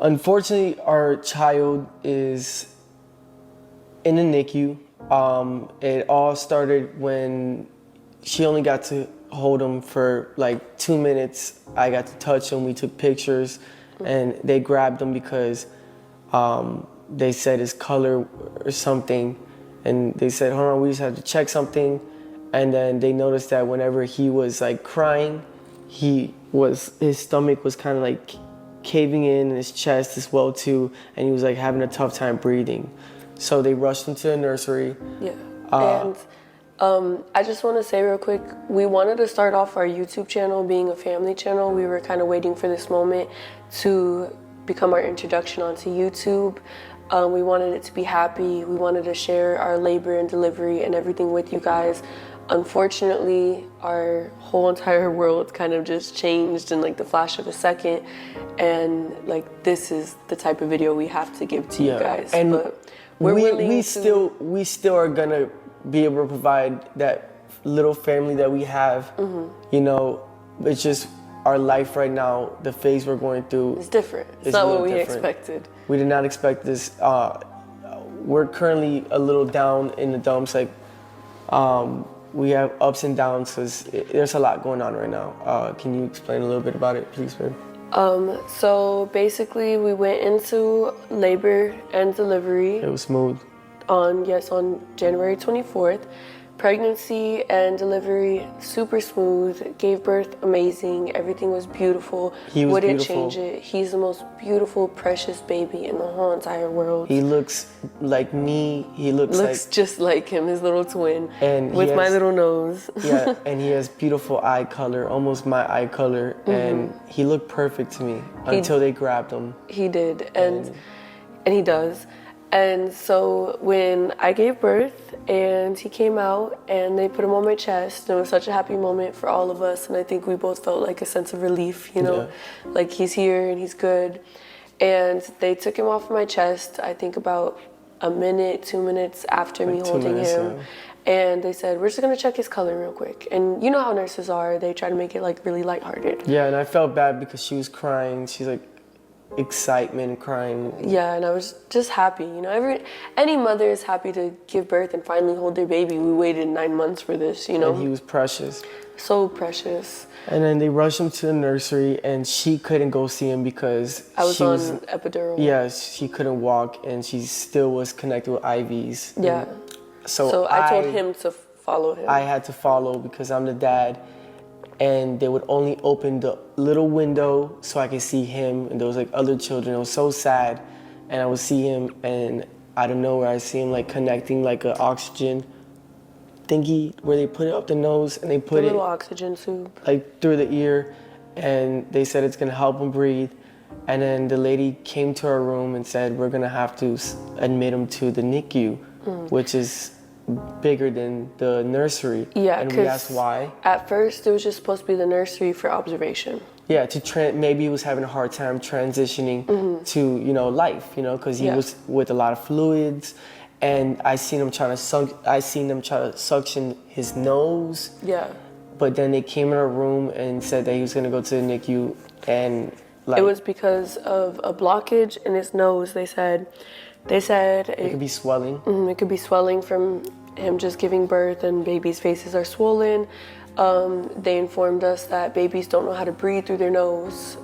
Unfortunately, our child is in the NICU. It all started when she only got to hold him for like 2 minutes. I got to touch him. We took pictures, and they grabbed him because they said his color or something, and they said, hold on, we just had to check something. And then they noticed that whenever he was like crying, his stomach was kind of like caving in, and his chest as well too, and he was like having a tough time breathing. So they rushed him to the nursery. Yeah, and I just want to say real quick, we wanted to start off our YouTube channel being a family channel. We were kind of waiting for this moment to become our introduction onto YouTube. We wanted it to be happy. We wanted to share our labor and delivery and everything with you guys. Unfortunately, our whole entire world kind of just changed in like the flash of a second, and like this is the type of video we have to give to you guys. And but we still are gonna be able to provide that little family that we have. You know, it's just our life right now, the phase we're going through. It's different. It's not what we expected. We did not expect this. We're currently a little down in the dumps. Like, we have ups and downs because there's a lot going on right now. Can you explain a little bit about it, please, babe? So basically, we went into labor and delivery. It was smooth. On January 24th. Pregnancy and delivery, super smooth. Gave birth amazing. Everything was beautiful. He was Wouldn't beautiful. change it. He's the most beautiful, precious baby in the whole entire world. He looks like me. He looks just like him, his little twin, and with my little nose. Yeah, and he has beautiful eye color, almost my eye color, and he looked perfect to me until they grabbed him. He did, and he does. And so when I gave birth and he came out and they put him on my chest, it was such a happy moment for all of us. And I think we both felt like a sense of relief, you know, like he's here and he's good. And they took him off my chest, I think about a minute, 2 minutes after me holding him. And they said, we're just gonna check his color real quick. And you know how nurses are, they try to make it like really lighthearted. Yeah, and I felt bad because she was crying. She's like, excitement, crying. Yeah, and I was just happy. You know, any mother is happy to give birth and finally hold their baby. We waited 9 months for this, you know. And he was precious. So precious. And then they rushed him to the nursery, and she couldn't go see him because I was on epidural. Yeah, she couldn't walk, and she still was connected with IVs. Yeah. So I told him to follow him. I had to follow because I'm the dad. And they would only open the little window so I could see him, and there was like other children. It was so sad, and I would see him, and out of nowhere I see him like connecting like an oxygen thingy where they put it up the nose and they put the little oxygen tube like through the ear, and they said it's gonna help him breathe. And then the lady came to our room and said we're gonna have to admit him to the NICU, which is bigger than the nursery. Yeah, and we asked why. At first, it was just supposed to be the nursery for observation. Yeah, maybe he was having a hard time transitioning to life, because he was with a lot of fluids, and I seen them try to suction his nose. Yeah. But then they came in our room and said that he was gonna go to the NICU, and it was because of a blockage in his nose. They said it could be swelling. It could be swelling from him just giving birth, and babies' faces are swollen. They informed us that babies don't know how to breathe through their nose.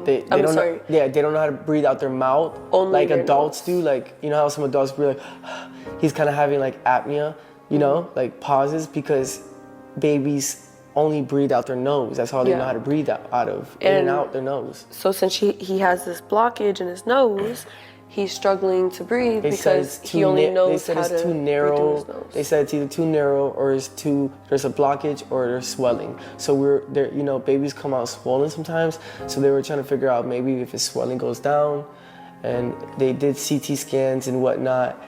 They don't know how to breathe out their mouth. Only like adults do. Like, you know how some adults breathe like, he's kind of having like apnea, like pauses, because babies only breathe out their nose. That's all they know how to breathe out of, in and out their nose. So since he has this blockage in his nose, he's struggling to breathe because he only knows how to breathe through his nose. They said it's either too narrow or there's a blockage or there's swelling. So babies come out swollen sometimes. So they were trying to figure out maybe if his swelling goes down, and they did CT scans and whatnot,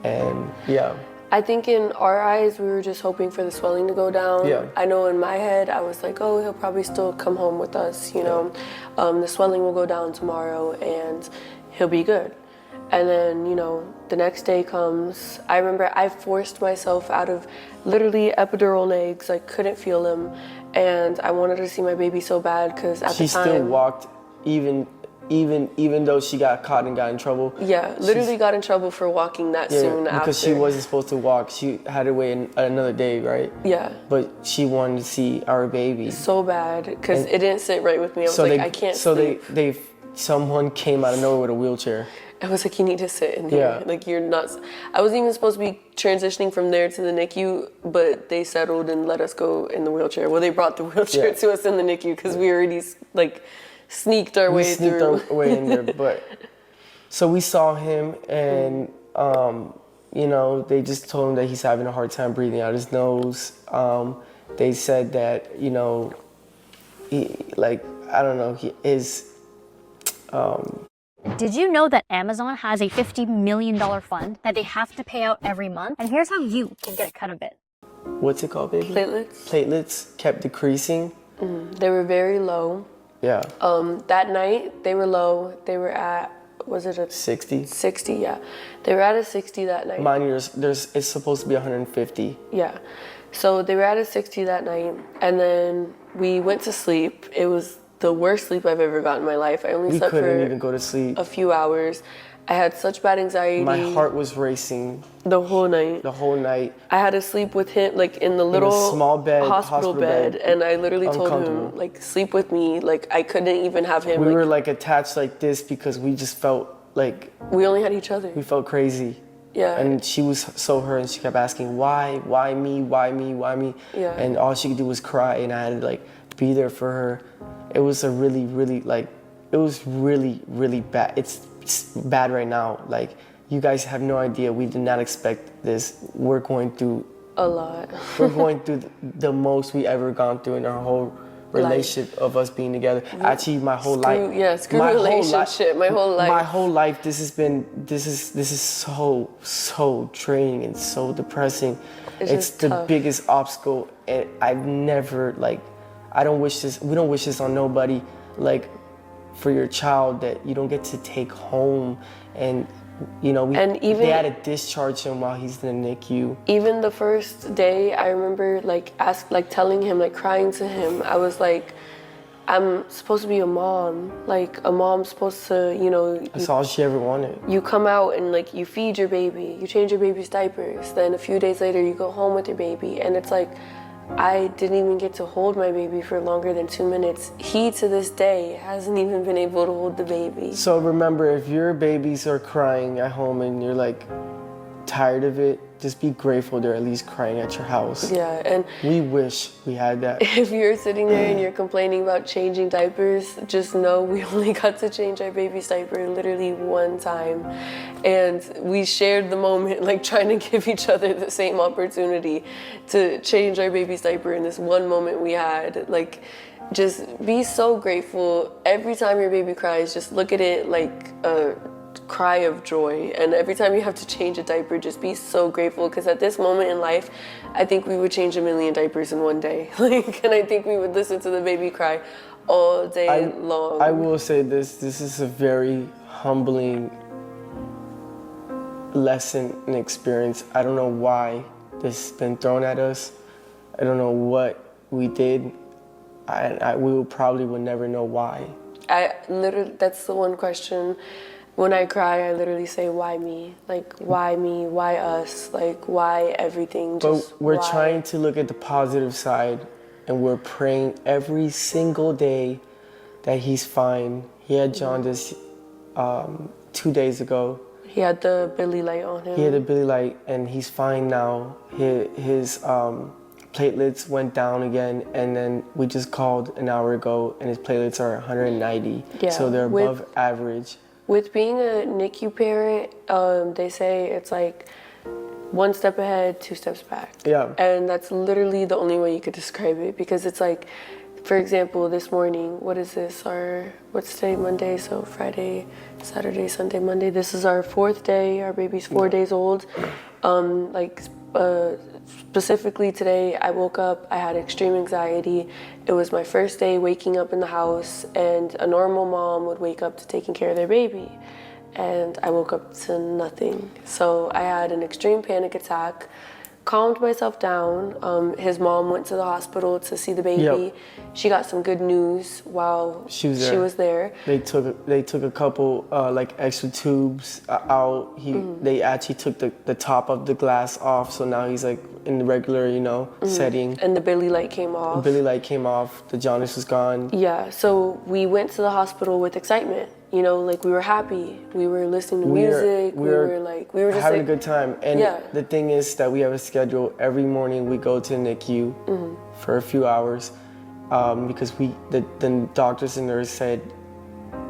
and yeah. I think in our eyes, we were just hoping for the swelling to go down. Yeah. I know in my head, I was like, oh, he'll probably still come home with us, The swelling will go down tomorrow and he'll be good. And then, the next day comes. I remember I forced myself out of literally epidural legs. I couldn't feel them. And I wanted to see my baby so bad because at the time... She still walked even even though she got caught and got in trouble. Yeah, literally got in trouble for walking that soon after. Because she wasn't supposed to walk. She had to wait another day, right? Yeah. But she wanted to see our baby. So bad, because it didn't sit right with me. I was I can't sleep. So someone came out of nowhere with a wheelchair. I was like, you need to sit in here. Yeah. Like, you're not... I wasn't even supposed to be transitioning from there to the NICU, but they settled and let us go in the wheelchair. Well, they brought the wheelchair to us in the NICU because we already, like, sneaked our way through. We sneaked our way in there, but... So we saw him, and, you know, they just told him that he's having a hard time breathing out his nose. They said that, you know, he, like, I don't know, he is... Did you know that Amazon has a $50 million fund that they have to pay out every month? And here's how you can get a cut of it. What's it called, baby? Platelets. Platelets kept decreasing. They were very low. Yeah. That night, they were low. They were at, was it a... 60? 60, yeah. They were at a 60 that night. Mind you, it's supposed to be 150. Yeah. So they were at a 60 that night, and then we went to sleep. It was the worst sleep I've ever gotten in my life. I only slept for... We couldn't even go to sleep. A few hours. I had such bad anxiety. My heart was racing. The whole night. The whole night. I had to sleep with him, like, in the little small bed, hospital bed, and I literally told him, like, sleep with me. Like, I couldn't even have him. We were, like, attached like this because we just felt like... We only had each other. We felt crazy. Yeah. And she was so hurt, and she kept asking, why me, why me, why me? Yeah. And all she could do was cry, and I had to, like, be there for her. It was a really, really, like, it was really, really bad. It's bad right now. Like, you guys have no idea. We did not expect this. We're going through... A lot. We're going through the most we ever gone through in our whole relationship of us being together. Actually, my whole life. Yeah, screw relationship. My whole life. My whole life, this is so draining and so depressing. It's the tough. biggest obstacle, and I've never, like, we don't wish this on nobody, like, for your child that you don't get to take home, and, you know, they had to discharge him while he's in the NICU. Even the first day, I remember, like, telling him, like, crying to him. I was like, I'm supposed to be a mom. Like, a mom's supposed to, you know... That's all she ever wanted. You come out and, like, you feed your baby. You change your baby's diapers. Then a few days later, you go home with your baby. And it's like, I didn't even get to hold my baby for longer than 2 minutes. He, to this day, hasn't even been able to hold the baby. So remember, if your babies are crying at home and you're, like, tired of it, just be grateful they're at least crying at your house. Yeah, and we wish we had that. If you're sitting there and you're complaining about changing diapers, just know we only got to change our baby's diaper literally one time. And we shared the moment, like, trying to give each other the same opportunity to change our baby's diaper in this one moment we had. Like, just be so grateful. Every time your baby cries, just look at it like a cry of joy, and every time you have to change a diaper, just be so grateful, because at this moment in life, I think we would change 1 million diapers in one day. Like, and I think we would listen to the baby cry all day long. I will say this is a very humbling lesson and experience. I don't know why this has been thrown at us. I don't know what we did. We probably would never know why. That's the one question. When I cry, I literally say, why me? Like, why me? Why us? Like, why everything? But we're trying to look at the positive side, and we're praying every single day that he's fine. He had jaundice 2 days ago. He had the Billy light on him. He had the Billy light, and he's fine now. His platelets went down again, and then we just called an hour ago, and his platelets are 190. Yeah, so they're above average. With being a NICU parent, they say it's like 1 step ahead, 2 steps back. Yeah. And that's literally the only way you could describe it, because it's like, for example, this morning, what is this? What's today? Monday, so Friday, Saturday, Sunday, Monday. This is our 4th day. Our baby's 4 days old. Specifically today, I woke up, I had extreme anxiety. It was my first day waking up in the house, and a normal mom would wake up to taking care of their baby. And I woke up to nothing. So I had an extreme panic attack. calmed myself down. His mom went to the hospital to see the baby. Yep. She got some good news while She was there. They took a couple like extra tubes out. They actually took the top of the glass off, so now he's like in the regular, setting. And the Billy light came off. The Billy light came off. The jaundice was gone. Yeah, so we went to the hospital with excitement. Like we were happy. We were listening to music. We were just having like, a good time. And the thing is that we have a schedule. Every morning we go to NICU for a few hours because the doctors and nurse said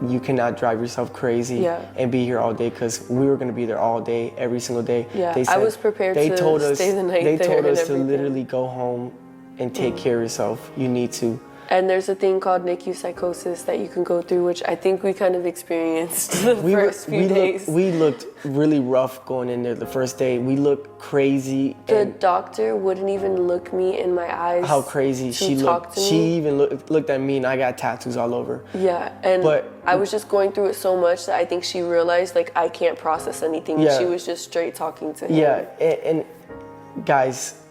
you cannot drive yourself crazy and be here all day, because we were going to be there all day, every single day. Yeah, they said, I was prepared to stay the night there. They told us to everything. literally go home and take care of yourself. You need to. And there's a thing called NICU psychosis that you can go through, which I think we kind of experienced the first few days. We looked really rough going in there the first day. We looked crazy. The doctor wouldn't even look me in my eyes. How crazy she looked. She even looked at me, and I got tattoos all over. Yeah, but I was just going through it so much that I think she realized like I can't process anything. Yeah. She was just straight talking to him. Yeah, and guys,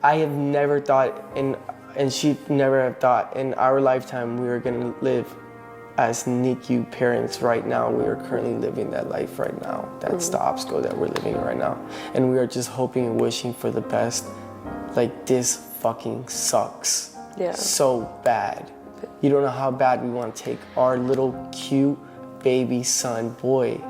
I have never thought and she never have thought in our lifetime we were gonna live as NICU parents right now. We are currently living that life right now. That's the obstacle that we're living right now. And we are just hoping and wishing for the best. Like, this fucking sucks. Yeah. So bad. You don't know how bad we want to take our little cute baby son boy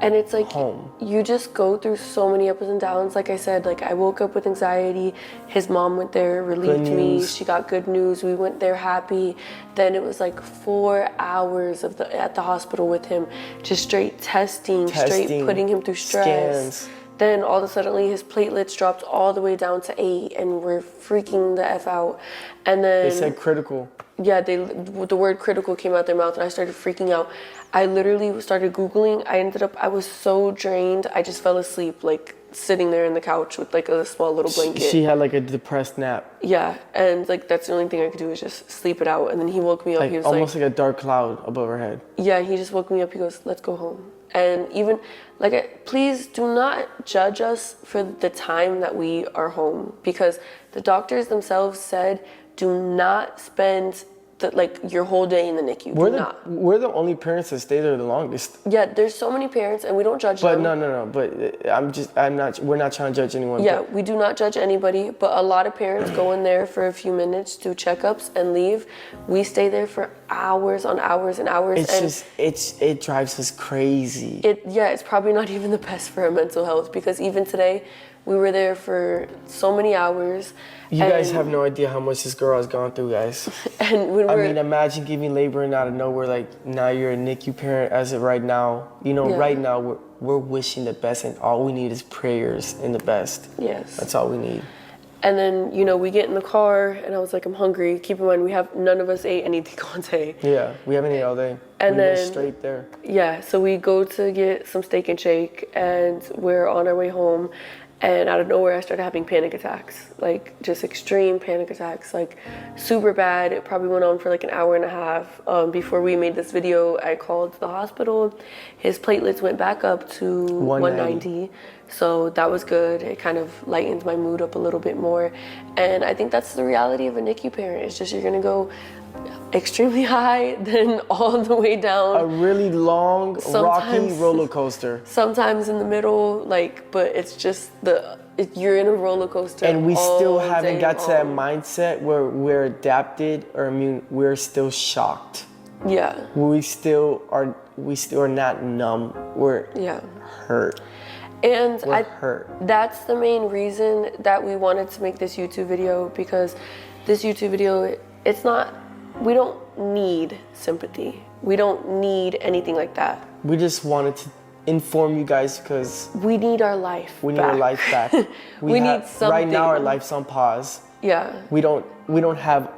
And it's like home. You just go through so many ups and downs. Like I said, like I woke up with anxiety. His mom went there, relieved me. She got good news. We went there happy. Then it was like 4 hours at the hospital with him, just straight testing, straight putting him through stress. Scans. Then all of a sudden his platelets dropped all the way down to 8, and we're freaking the F out. And then They said critical. Yeah, the word critical came out their mouth, and I started freaking out. I literally started Googling. I was so drained, I just fell asleep, like sitting there in the couch with like a small little blanket. She had like a depressed nap. Yeah, and like that's the only thing I could do is just sleep it out. And then he woke me up. Like, he was almost like a dark cloud above her head. Yeah, he just woke me up. He goes, "Let's go home." And even please do not judge us for the time that we are home, because the doctors themselves said, do not spend your whole day in the NICU. We're the only parents that stay there the longest. Yeah, there's so many parents, and we don't judge them. But no. But we're not trying to judge anyone. Yeah, we do not judge anybody. But a lot of parents go in there for a few minutes, do checkups, and leave. We stay there for hours on hours and hours. It drives us crazy. It's probably not even the best for our mental health, because even today, we were there for so many hours. You guys have no idea how much this girl has gone through, guys. And imagine giving labor and out of nowhere, like now you're a NICU parent as of right now. Right now we're wishing the best, and all we need is prayers and the best. Yes. That's all we need. And then, we get in the car, and I was like, I'm hungry. Keep in mind, none of us ate anything all day. Yeah, we haven't ate all day. And we went straight there. Yeah, so we go to get some steak and shake, and we're on our way home. And out of nowhere, I started having panic attacks, like just extreme panic attacks, like super bad. It probably went on for like an hour and a half. Before we made this video, I called the hospital. His platelets went back up to 190. So that was good. It kind of lightened my mood up a little bit more. And I think that's the reality of a NICU parent. It's just you're gonna go extremely high, then all the way down. A really long, rocky roller coaster. Sometimes in the middle, but it's just you're in a roller coaster. And we still haven't got to that mindset where we're adapted, or we're still shocked. Yeah. We still are not numb. We're hurt. And we're hurt. That's the main reason that we wanted to make this YouTube video, because this YouTube video, we don't need sympathy. We don't need anything like that. We just wanted to inform you guys because we need our life back. Our life back. We need something. Right now our life's on pause. Yeah. We don't have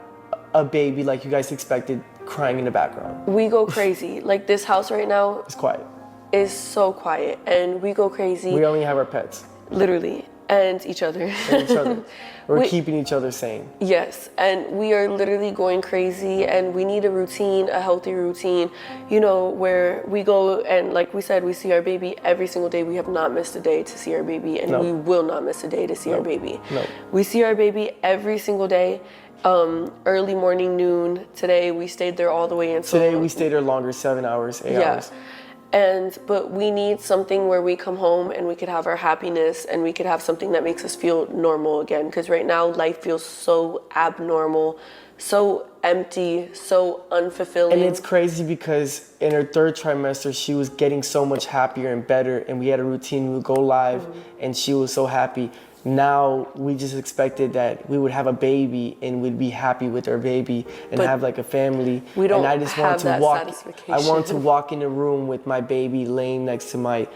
a baby like you guys expected crying in the background. We go crazy. Like this house right now. It's quiet. Is so quiet, and we go crazy. We only have our pets. Literally. And each other. And each other. We're keeping each other sane. Yes, and we are literally going crazy, and we need a routine, a healthy routine, you know, where we go and, like we said, we see our baby every single day. We have not missed a day to see our baby, and we will not miss a day to see our baby. No. We see our baby every single day, early morning, noon. Today we stayed there all the way until... Today we stayed there longer, 7 hours, 8 hours. But we need something where we come home and we could have our happiness, and we could have something that makes us feel normal again. Because right now life feels so abnormal, so empty, so unfulfilling. And it's crazy because in her 3rd trimester, she was getting so much happier and better, and we had a routine. We would go live, and she was so happy. Now we just expected that we would have a baby and we'd be happy with our baby and have like a family. We don't and I just have wanted to that walk. satisfaction. I wanted to walk in the room with my baby laying next to my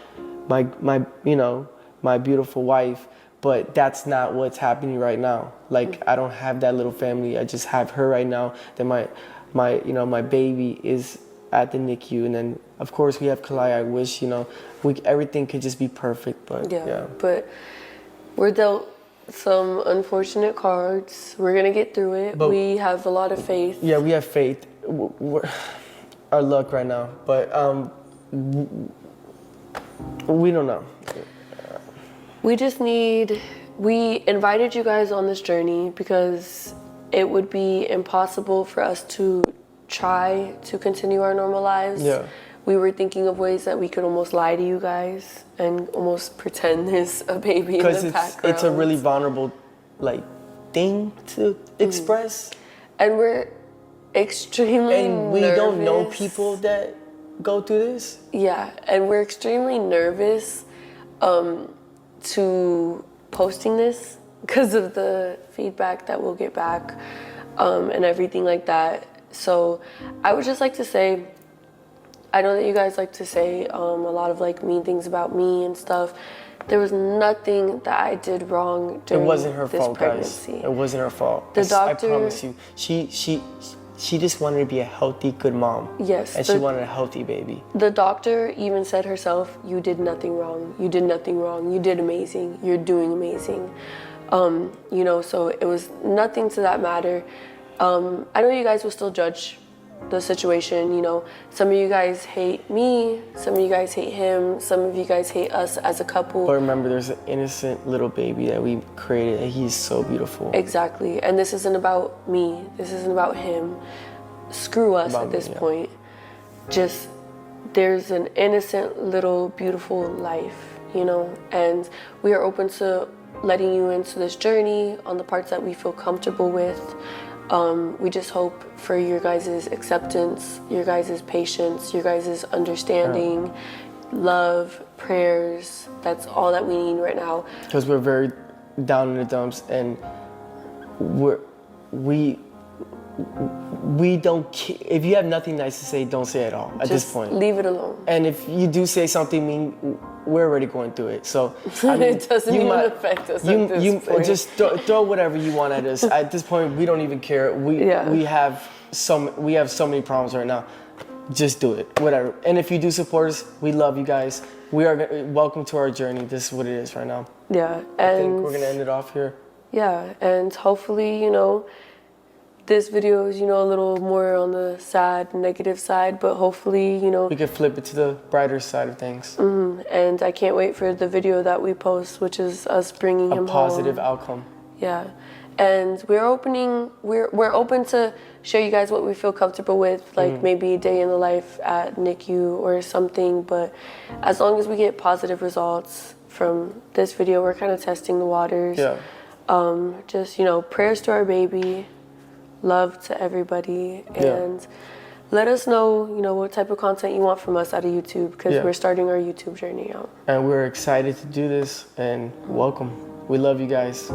you know, my beautiful wife. But that's not what's happening right now. Like I don't have that little family. I just have her right now. That my baby is at the NICU, and then of course we have Kayla. I wish, you know, everything could just be perfect, but yeah. But we're dealt some unfortunate cards. We're gonna get through it. But we have a lot of faith. Yeah, we have faith. Our luck right now, but we don't know. We invited you guys on this journey because it would be impossible for us to try to continue our normal lives. Yeah. We were thinking of ways that we could almost lie to you guys and almost pretend there's a baby in the background. Because it's a really vulnerable, like, thing to express. And we're extremely And we nervous. don't know people that go through this. Yeah, and we're extremely nervous to posting this because of the feedback that we'll get back and everything like that. So I would just like to say, I know that you guys like to say a lot of like mean things about me and stuff. There was nothing that I did wrong during It wasn't her this fault, pregnancy. guys. It wasn't her fault. The doctor, I promise you. She just wanted to be a healthy, good mom. Yes. And she wanted a healthy baby. The doctor even said herself, "You did nothing wrong. You did nothing wrong. You did amazing. You're doing amazing." You know, so it was nothing to that matter. I know you guys will still judge the situation, you know. Some of you guys hate me, some of you guys hate him, some of you guys hate us as a couple. But remember, there's an innocent little baby that we created, and he's so beautiful. Exactly. And this isn't about me. This isn't about him. Screw us at this point. Just, there's an innocent little beautiful life, you know. And we are open to letting you into this journey on the parts that we feel comfortable with. We just hope for your guys' acceptance, your guys' patience, your guys' understanding, love, prayers. That's all that we need right now. Because we're very down in the dumps, and we don't. If you have nothing nice to say, don't say it at all at this point. Leave it alone. And if you do say something mean, we're already going through it. So I mean, it doesn't even affect us at this point. Just throw whatever you want at us. At this point, we don't even care. We have so many problems right now. Just do it, whatever. And if you do support us, we love you guys. We are welcome to our journey. This is what it is right now. Yeah, and I think we're gonna end it off here. Yeah, and hopefully, you know, this video is, you know, a little more on the sad, negative side, but hopefully, you know, we could flip it to the brighter side of things. And I can't wait for the video that we post, which is us bringing him home. A positive outcome. Yeah, and we're open to show you guys what we feel comfortable with, like maybe a day in the life at NICU or something. But as long as we get positive results from this video, we're kind of testing the waters. Yeah. Just, you know, prayers to our baby. Love to everybody, and let us know, you know, what type of content you want from us out of YouTube, because we're starting our YouTube journey out. And we're excited to do this, and welcome. We love you guys.